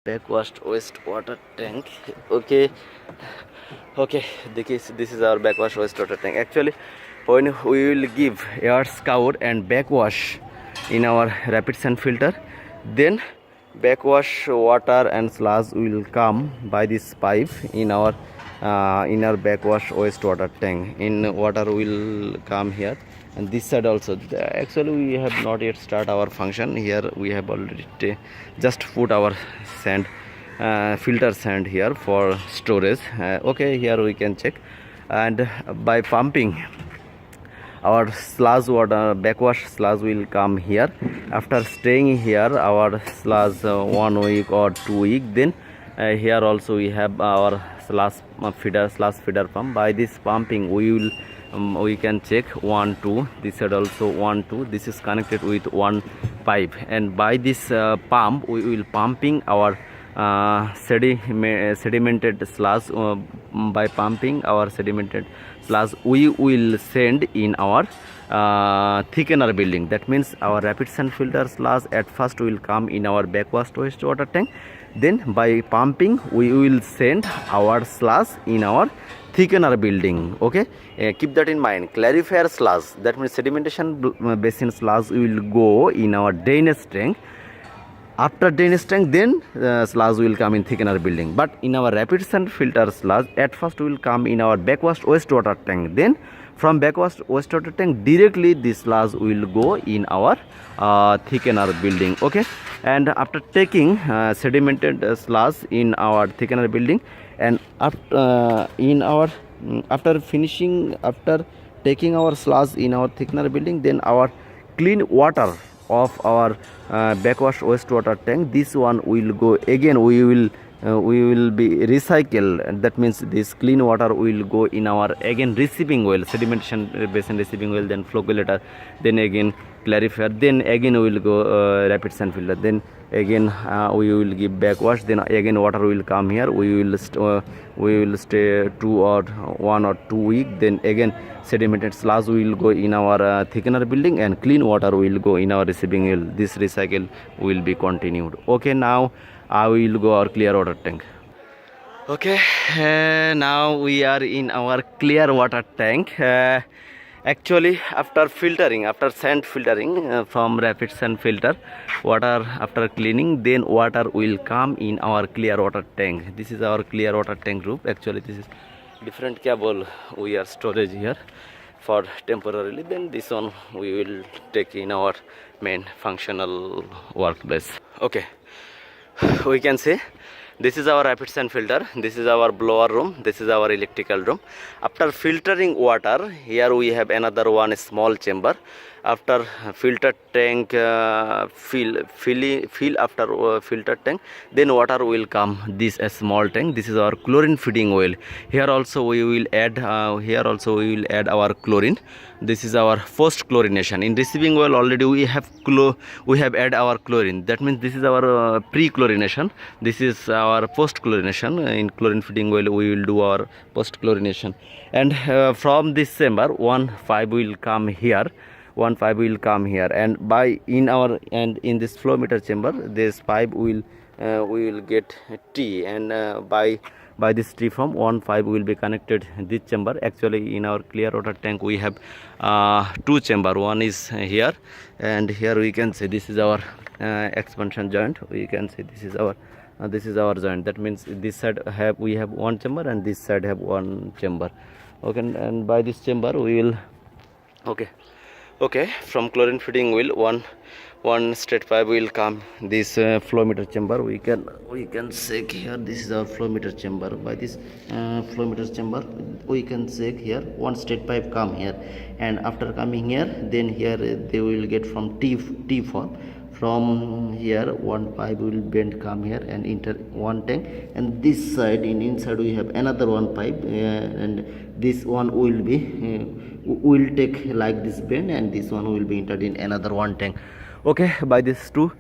Backwashed wastewater tank. Okay okay this is our backwashed wastewater tank. Actually, when we will give air scour and backwash in our rapid sand filter, then backwash water and sludge will come by this pipe in our backwash wastewater tank. In water will come here, and this side also. Actually, we have not yet start our function. Here we have already just put our sand, filter sand here for storage. Okay, here we can check, and by pumping our sludge water, backwash sludge will come here. After staying here our sludge 1 week or 2 week, then here also we have our sludge feeder pump. By this pumping we will we can check 1 2, this side also 1 2. This is connected with one pipe, and by this pump we will pumping our sedimented sludge. By pumping our sedimented sludge, we will send in our thickener building. That means our rapid sand filter sludge at first will come in our backwash wastewater tank. Then by pumping we will send our sludge in our thickener building. Okay, keep that in mind. Clarifier sludge, that means sedimentation basin sludge, will go in our drainage tank. After drainage tank, then sludge will come in thickener building. But in our rapid sand filter sludge, at first will come in our backwash wastewater tank. Then from backwash wastewater tank directly this sludge will go in our thickener building. Okay, and after taking sedimented sludge in our thickener building, and after taking our sludge in our thickener building, then our clean water of our backwash wastewater tank, this one will go again. We will be recycle. That means this clean water will go in our again receiving well, sedimentation basin receiving well, then flow collector, then again clarifier, then again we will go rapid sand filter, then again we will give backwash, then again water will come here. We will stay 1 or 2 week, then again sedimented sludge will go in our thickener building, and clean water will go in our receiving well. This recycle will be continued. Okay, now I will go our clear water tank. Okay, now we are in our clear water tank. Actually, after sand filtering from rapid sand filter water, after cleaning, then water will come in our clear water tank. This is our clear water tank group. Actually, this is different cable we are storage here for temporarily. Then this one we will take in our main functional workplace. Okay, we can see this is our rapid sand filter, this is our blower room, this is our electrical room. After filtering water, here we have another one small chamber. After filter tank fill after filter tank, then water will come this a small tank. This is our chlorine feeding well. Here also we will add our chlorine. This is our post chlorination. In receiving well already we have add our chlorine. That means this is our pre chlorination. This is our post chlorination. In chlorine feeding well we will do our post chlorination. And from this chamber one pipe will come here. And in this flow meter chamber, this pipe we will get T, and by this T from one pipe will be connected this chamber. Actually, in our clear water tank we have two chamber. One is here, and here we can see this is our expansion joint. We can see this is our joint. That means this side we have one chamber, and this side have one chamber. Okay, and by this chamber we will okay, from chlorine feeding well one straight pipe will come this flow meter chamber. We can check here. This is our flow meter chamber. By this flow meter chamber we can check here one straight pipe come here, and after coming here, then here they will get from T form. From here one pipe will bend come here and enter one tank, and this side inside we have another one pipe, and this one will take like this bend, and this one will be entered in another one tank. Okay, by this two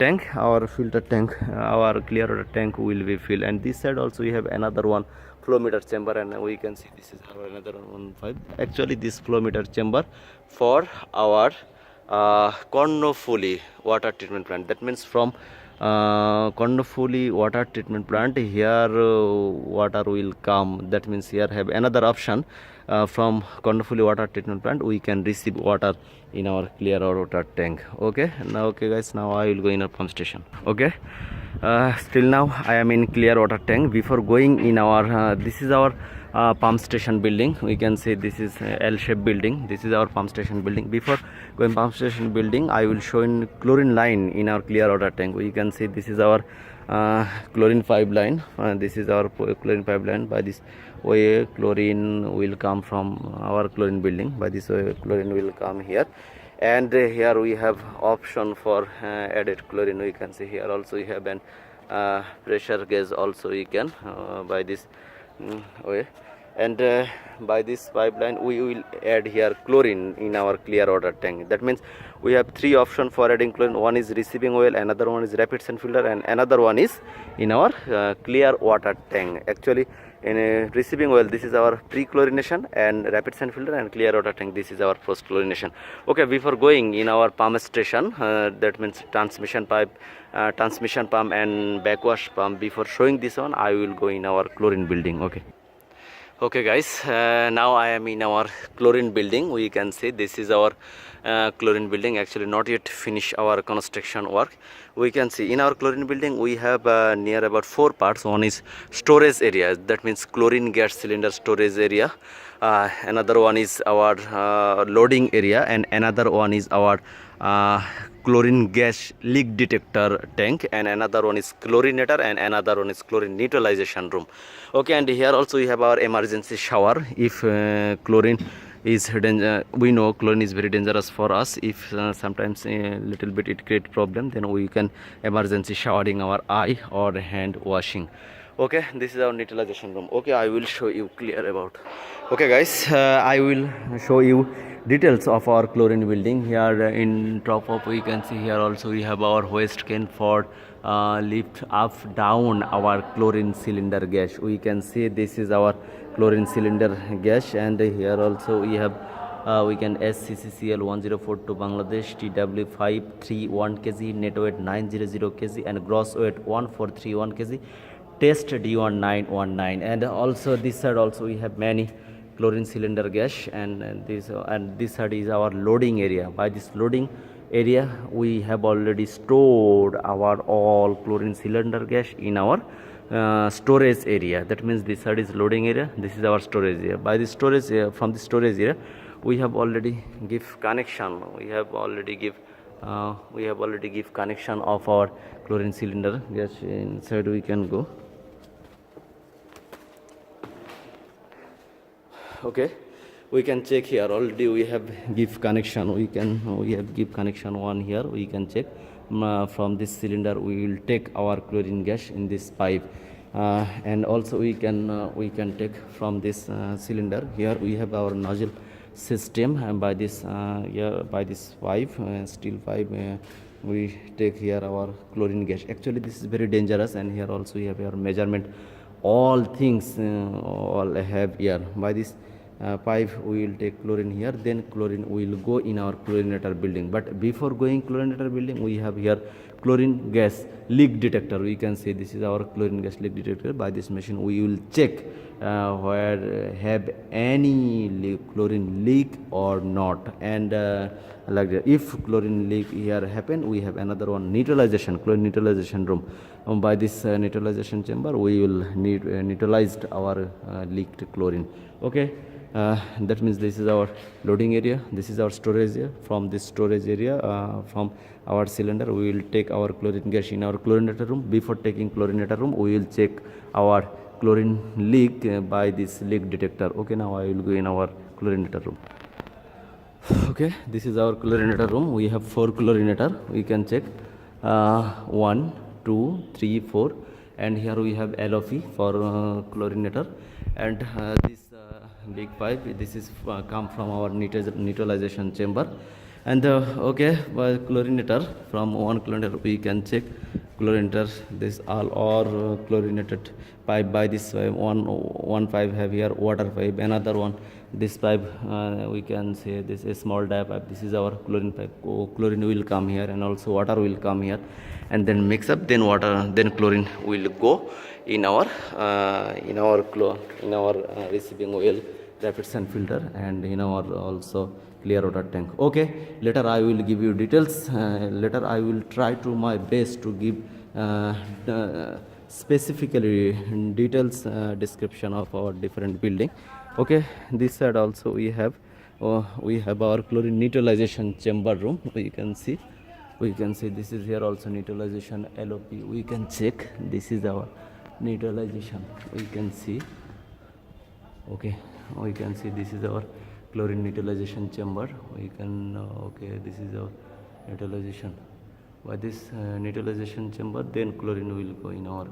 tank our filter tank, our clear water tank will be filled. And this side also we have another one flow meter chamber, and we can see this is our another one pipe. Actually this flow meter chamber for our Cornofuli water treatment plant. That means from Kondofuli water treatment plant. Here water will come, that means here have another option. From Kondofuli water treatment plant we can receive water in our clear water tank. Okay, now okay guys, now I will go in a pump station. Okay, still now I am in clear water tank. Before going in our this is our pump station building. We can say this is L-shaped building. This is our pump station building. Before going pump station building, I will show in chlorine line in our clear water tank. We can see this is our chlorine pipeline. This is our chlorine pipeline. By this way chlorine will come from our chlorine building. By this way chlorine will come here, and here we have option for added chlorine. We can see here also we have an pressure gauge also. We can by this way, and by this pipeline we will add here chlorine in our clear water tank. That means we have three options for adding chlorine. One is receiving well, another one is rapid sand filter, and another one is in our clear water tank. Actually in receiving well, this is our pre-chlorination, and rapid sand filter and clear water tank, this is our post chlorination. Okay, before going in our pump station, that means transmission pump and backwash pump, before showing this one I will go in our chlorine building. Okay guys, now I am in our chlorine building. We can see this is our chlorine building. Actually not yet finish our construction work. We can see in our chlorine building we have near about 4 parts. One is storage area, that means chlorine gas cylinder storage area. Another one is our loading area, and another one is our chlorine gas leak detector tank, and another one is chlorinator, and another one is chlorine neutralization room. Okay, and here also we have our emergency shower. If chlorine is we know chlorine is very dangerous for us. If sometimes a little bit it create problem, then we can emergency showering our eye or hand washing. Okay, this is our neutralization room. Okay, I will show you clear about. Okay guys, I will show you details of our chlorine building. Here in top of we can see here also we have our waste can for lift up down our chlorine cylinder gas. We can see this is our chlorine cylinder gas, and here also we have we can SCCCL 1042 Bangladesh, TW531 kg, net weight 900 kg, and gross weight 1431 kg, test D1919. And also this side also we have many chlorine cylinder gas, and this side is our loading area. By this loading area we have already stored our all chlorine cylinder gas in our storage area. That means this side is loading area, this is our storage area. By this storage area, from the storage area we have already give connection. We have already give connection of our chlorine cylinder gas. Inside we can go. Okay, we can check here already we have give connection. We have give connection one here. We can check from this cylinder we will take our chlorine gas in this pipe, and also we can take from this cylinder. Here we have our nozzle system, and by this by this pipe, steel pipe, we take here our chlorine gas. Actually this is very dangerous, and here also we have our measurement. All things all have here. By this pipe we will take chlorine here, then chlorine will go in our chlorinator building. But before going chlorinator building we have here chlorine gas leak detector. We can see this is our chlorine gas leak detector. By this machine we will check where have any chlorine leak or not, and like that. If chlorine leak here happen, we have another one neutralization, chlorine neutralization room. By this neutralization chamber we will neutralized our leaked chlorine. Okay, that means this is our loading area, this is our storage area. From this storage area, from our cylinder we will take our chlorine gas in our chlorinator room. Before taking chlorinator room we will check our chlorine leak by this leak detector. Okay, now I will go in our chlorinator room. Okay, this is our chlorinator room. We have 4 chlorinator. We can check 1, 2, 3, 4, and here we have LOP for chlorinator, and this big pipe, this is come from our neutralization chamber. And okay, by chlorinator, from one chlorinator we can check chlorinator, this all or chlorinated pipe. By this one pipe have here water pipe, another one this pipe, we can say this is small pipe, this is our chlorine pipe. Chlorine will come here and also water will come here, and then mix up, then water, then chlorine will go in our receiving well rapids and filter, and in our also clear water tank. Okay, later I will give you details. Later I will try to my best to give specifically details description of our different building. Okay, this side also we have our chlorine neutralization chamber room. We can see this is here also neutralization LOP. We can check, this is our neutralization, we can see. Okay, we can see this is our chlorine neutralization chamber. We can okay, this is our neutralization. By this neutralization chamber, then chlorine will go in our